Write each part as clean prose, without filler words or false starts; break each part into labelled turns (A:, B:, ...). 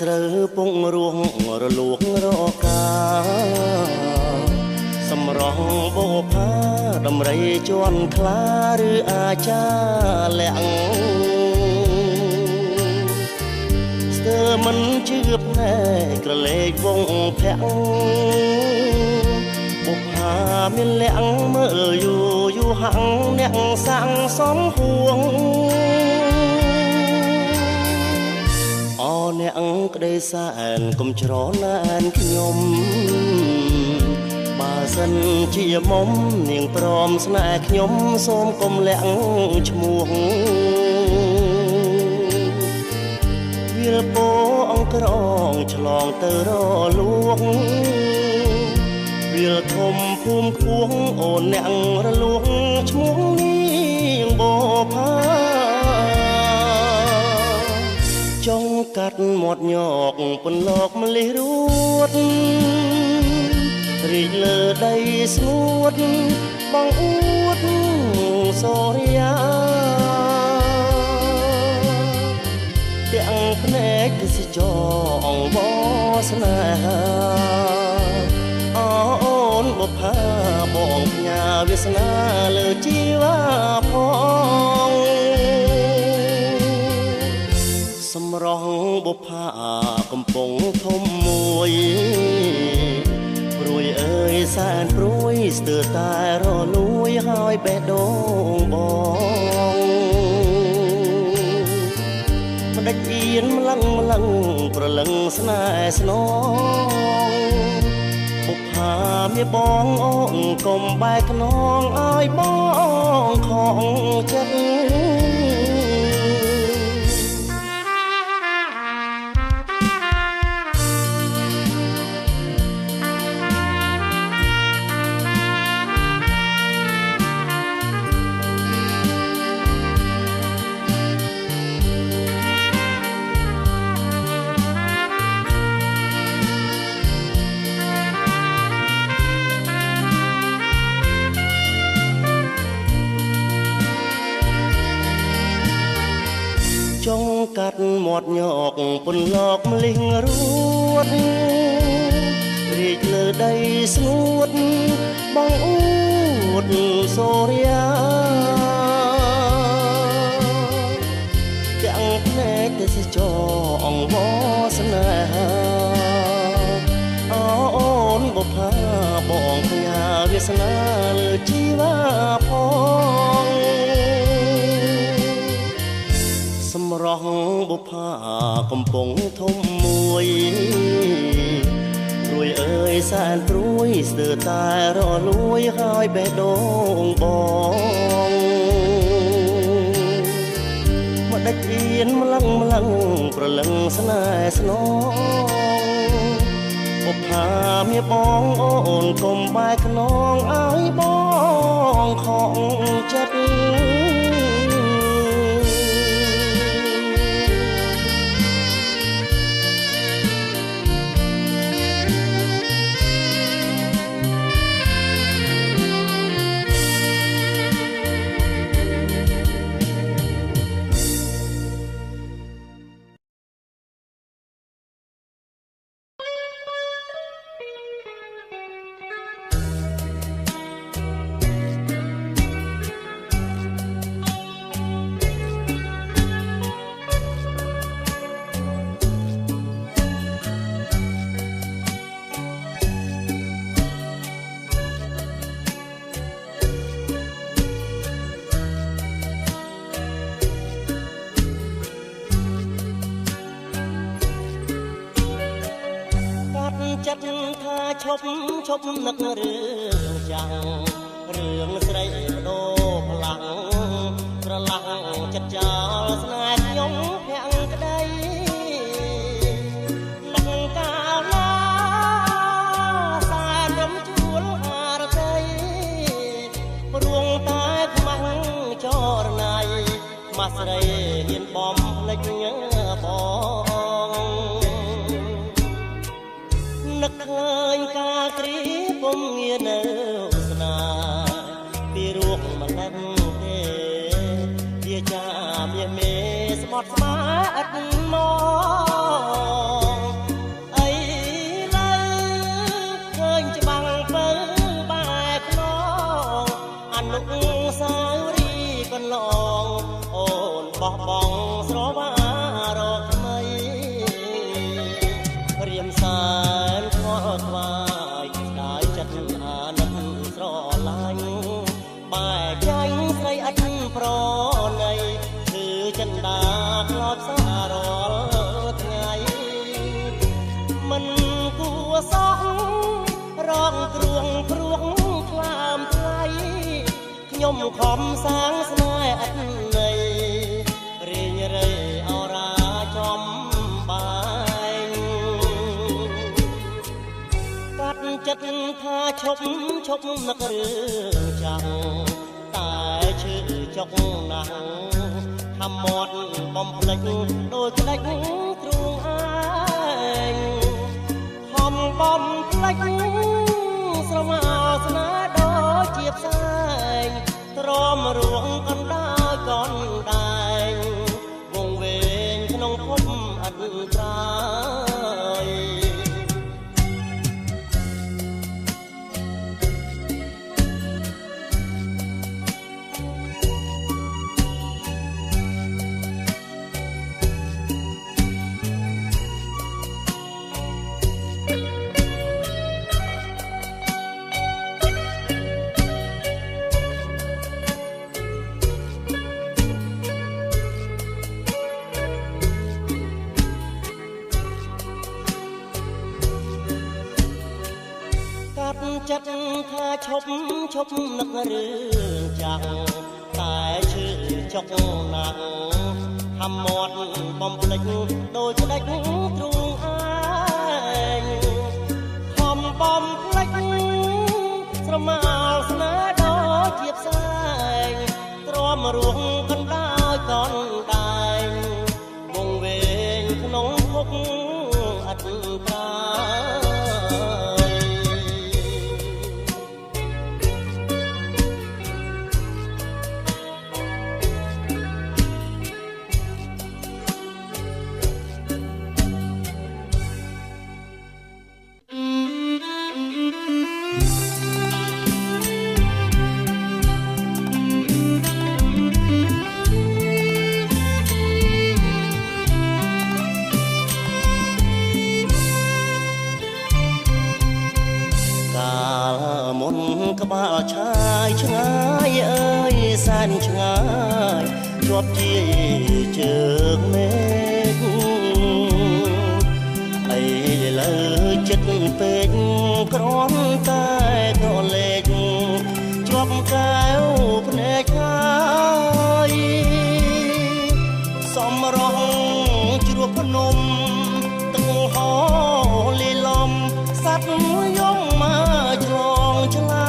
A: ស្រូវពងរួងរលួងរកាសម្រងបោផាដំរីជន់ខ្លាឬអាចាលាក់ស្ទើរមិនជឿភ្នែកក្រឡេកវងភ័ក្របុប្ផាមានលាក់មើលយូយូហាំងអ្នកសាំងសំហួងអ្នកក្តីសែនកុំច្រណែនខ្ញុំបើស សិនជាមុំនាងព្រមស្នេហ៍ខ្ញុំសូមកុំលាក់ឈ្មោះវាលពោអង្គក្រងឆ្លងទៅរលួងវាលធំភូមិខួងអូនអ្នករលួងឈ្មោះនាងបផាចង់កាត់មាត់ញកពន្លកម្លេះរួតរីកលើដីស្ងួតបងអួតសូរិយាទាំងភ្នែកទេសចរអង្វរស្នេហាអូនបុប្ផាបងផ្ញើវាសនាលើជីវ៉ាផងសម្រស់បុប្ផាកំពុងធំមួយព្រួយអើយសែនព្រួយស្ទើរតែរលួយហើយបេះដូងបងមិនដេចអៀនម្លឹងប្រលឹងស្នេហ៍ស្នងបុប្ផាមានបងអូនកុំបែកខ្នងឲ្យបងខងចិត្តចង់កាត់មាត់ញកពន្លកម្លេះរួតរីកលើដីស្ងួតបងអួតសូរិយាទាំងភ្នែកទេសចរអង្វរស្នេហាអូនបុប្ផាបងផ្ញើវាសនាលើជីវ៉ាផងសម្រស់បុប្ផាកំពុងធំមួយព្រួយអើយសែនព្រួយស្ទើរតែរលួយហើយបេះដូងបងមកដេចអៀនម្លឹងប្រលឹងស្នេហ៍ស្នងបុប្ផាមានបងអូនកុំបែកខ្នងឲ្យបងខងចិត្តចិត្តថាឈប់នឹករឿងចាំងរឿងស្រីបដូរផ្លាំងស្រឡះចិត្តចោលស្នេហ៍ខ្ញុំភាំងក្តីនឹកកាលណាសែនរំជួលអារតីព្រួងតែខ្មាំងចរណៃខ្មាស់ស្រីហ៊ានបំភ្លេចបងនឹកឃើញការគ្រីពុំងារនៅស្នាពីរួកម្លឹងទេវាចាមានមេស្បត់ស្មាអត់មកអីលើឃើញច្បាំងពើបែកខ្នងអនុសាវរីយ៍កន្លងអូនបោះបង់ស្រវារកថ្មីរៀមសាថ្វាយដោយចិត្តអាណិតស្រឡាញ់បែកចាញ់ស្រីអត់ប្រណីគឺចិនដាខ្លោចសាររាល់ថ្ងៃមិនគួរសោះរងគ្រោះព្រួង ខ្ញុំខំសាងស្នេហ៍អត់ន័យរីងរៃអរាចំបាយកាត់ចិត្តថាឈប់នឹករឿងចាំតែឈឺចុកណាស់ខំមាត់បំភ្លេចដូចក្តាច់ទ្រូងឯងខំបំភ្លេចស្រមោស្នេហ៍ដូចជាផ្សែងទ្រាំរួងកណ្ដាលកណ្ដែងវងវែងក្នុងភពអត់ត្រាយចិត្តថាឈប់នឹករឿងចាំតែឈឺចុកណាស់ខំមាត់បំភ្លេចដូចក្តាច់ទ្រូងឯងខំបំភ្លេចស្រមោស្នេហ៍ដូចជាផ្សែងទ្រាំរួងកណ្ដាលកណ្ដែងវងវែងក្នុងភពអត់ត្រាក្បាលឆាយឆ្ងាយអើយសែនឆ្ងាយជាប់ជាជើងមេឃអីលើចិត្តពេកគ្រាន់តែក៏លេចជាប់កែវភ្នែកហើយសំរងជ្រោះភ្នំទឹកហោលីលំសัตว์យំមកឆ្លងឆ្លា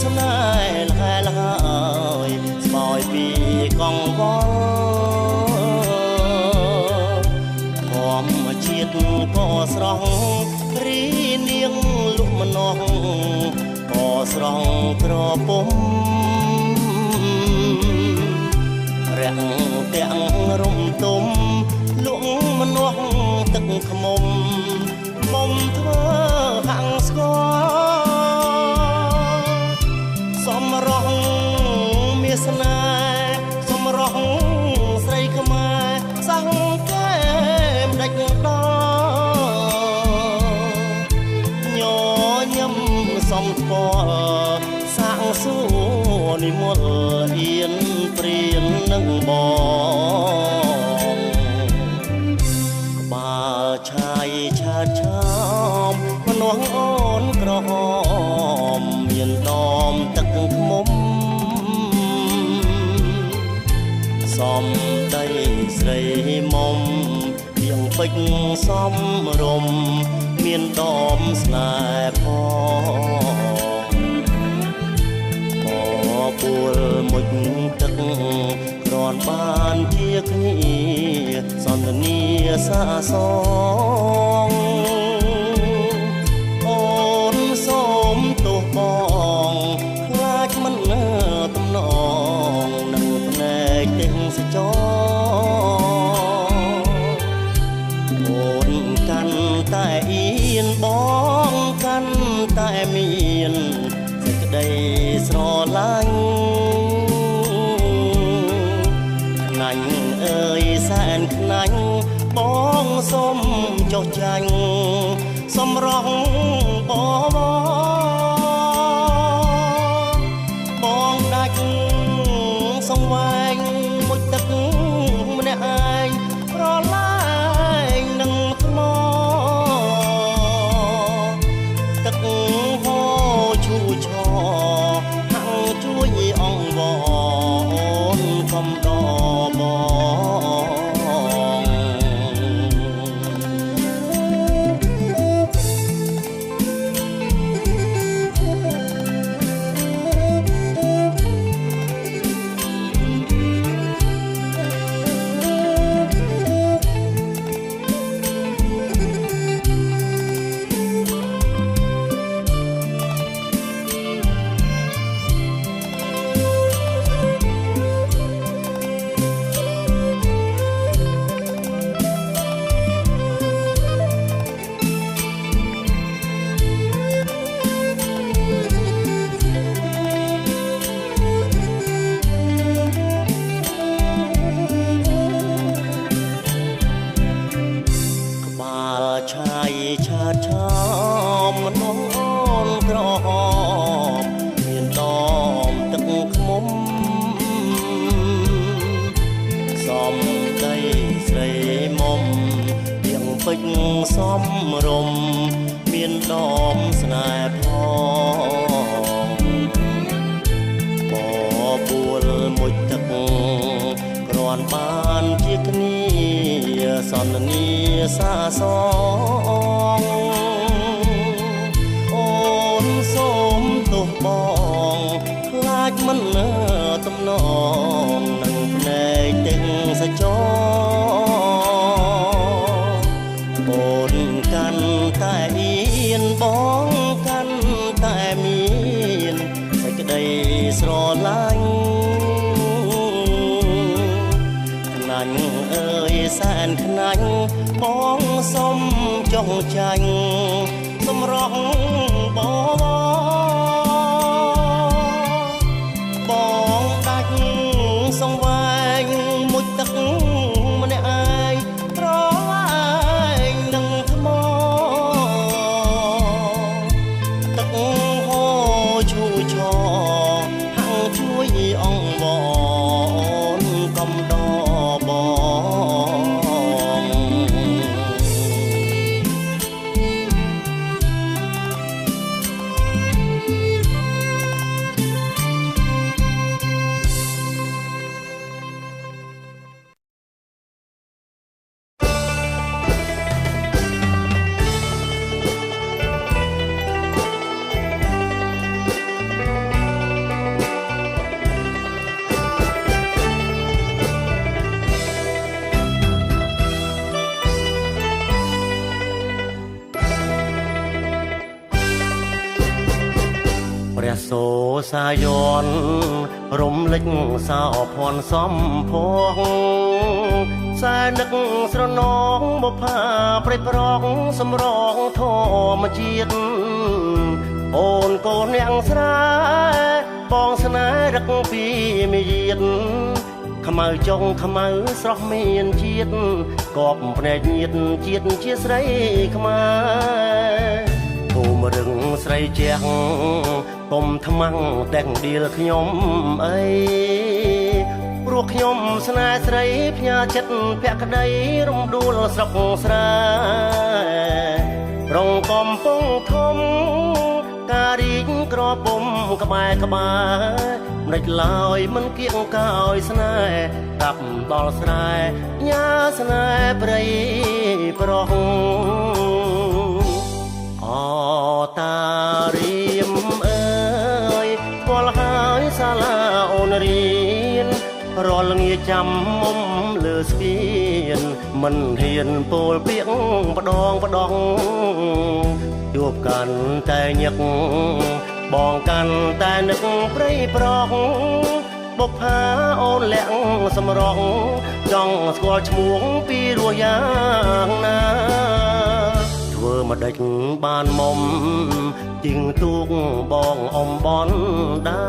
A: ស្នេហ៍លហែលហើយស្បយពីកង្វល់ធម្មជាតិក៏ស្រស់រីនាងលុកម្នោះក៏ស្រស់ក្រពុំរាំងទាំងរំទុំលុកម្នោះទឹកខ្មុំមុំធ្វើហាំងស្គាល់សំរងមាសនាសំរងស្រីខ្មែរសង្កែមដាច់ដល់ញញឹមសំស្គាល់សាំងសួរនិមលអៀនព្រៀននឹងបងក្បាលឆាយឆាតឆោមម្នោះអូនក្រហមមានដមទឹកខ្មុំសំដីស្រីមុំទៀងពេជ្រសំរំមានដមស្នេហ៍ផងពួលមុជទឹកគ្រាន់បានជាគ្នាសន្ទនាសាសងអូនសូមទោសបងខ្លាចមិនទំនងនឹងភ្នែកទាំងសចអូនកាន់តែអៀនបងកាន់តែមានសេចក្តីស្រឡាញ់ខ្នាញ់អើយសែនខ្នាញ់បងសូមចុះចាញ់សំរងបងដាច់សង្វែងមុជទឹកម្នាក់ឯងប្រឡាយនឹងថ្ម ឆោមនងអូនក្រហមមានដមទឹកខ្មុំសំដីស្រីមុំយ៉ាងពេជ្រសំរំមានដមស្នេហ៍ផងបបួលមួយទឹកគ្រាន់បានជាគ្នាសន្និសាសងអូនសូមទោសបងខ្លាចមិនទំនងនឹងភ្នែកទាំងសចអូនកាន់តែអៀនបងកាន់តែមានសេចក្តីស្រឡាញ់ខ្លាញ់អើយសែនខ្លាញ់បងសុំចង់ចាញ់សម្រស់បងដាច់សង្វែងមួយទឹកម្នាក់ឯងប្រឯងនឹងថ្មទឹកហូរឈូឆហាំងជួយអង្វរកំដរបងព្រះសូសាយនរំលេចសោភ័ណ្ឌសំភងខ្សែនឹកស្រណងបុប្ផាព្រៃប្រងសម្រងធម្មជាតិអូនកូននាងស្រែបងស្នេហ៍រឹកពីមាយាទខ្មៅចុងខ្មៅស្រស់មានជាតិកបភ្នែកញាតជាតិជាស្រីខ្មែរភូមិរឹងស្រីជះកុំថ្មាំងតែងឌីលខ្ញុំអីព្រោះខ្ញុំស្នេហ៍ស្រីផ្ញើចិត្តភក្តីរំដួលស្រុកស្រែរងកំពុងធំការរីកក្រពុំក្បែរក្បែរមិនដេចឡើយមិនគៀងកោយស្នេហ៍តាប់ដល់ស្រែញ៉ាស្នេហ៍ព្រៃប្រុសអតារៀមអើយស្គាល់ហើយសាលាអូនរៀនរាល់ងាចាំមុំលើស្ពានមិនហ៊ានពោលពាក្យផ្ដងជួបកាន់តែញឹកបងកាន់តែនឹកព្រៃប្រងបុប្ផាអូនលាក់សម្រងចង់ស្គាល់ឈ្មោះពីរសយ៉ាងណាធ្វើមកដេចបានមុំជីងទូកបងអមបនដា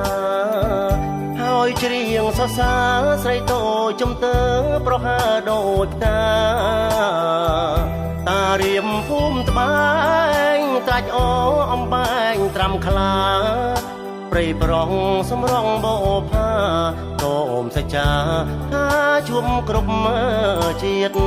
A: ហើយច្រៀងសរសើរស្រីតូចជំទើប្រហើដូចតារៀមភូមិត្បែងត្រាច់អូអំបែងត្រាំខ្លាព្រៃប្រងសម្រងបោផាតោមសច្ចាថាជួមគ្រប់ជាតិ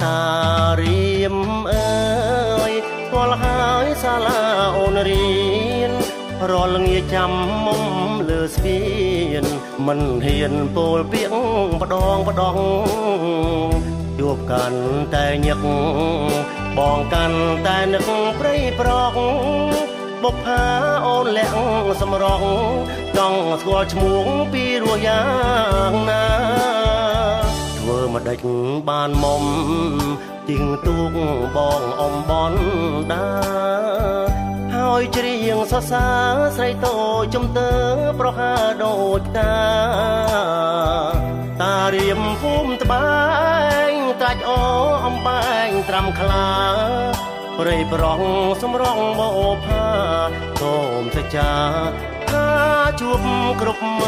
A: តារៀមអើយស្គាល់ហើយសាលាអូនរៀនរាល់ងាចាំមុំលើស្ពានមិនហ៊ានពោលពាក្យផ្ដងជួបកាន់តែញឹកបងកាន់តែនឹកព្រៃប្រងបុប្ផាអូនលាក់សម្រងចង់ស្គាល់ឈ្មោះពីរសយ៉ាងណាធ្វើ មកដេចបានមុំជាងទូកបងអំបនដាហើយច្រៀងសរសើរស្រីតូចជំទើប្រហាដូចតាតារៀមភូមិត្បែងត្រាច់អអំបែងត្រាំខ្លាព្រៃប្រងសំរងបោផាសូមសច្ចាថាជួបគ្រប់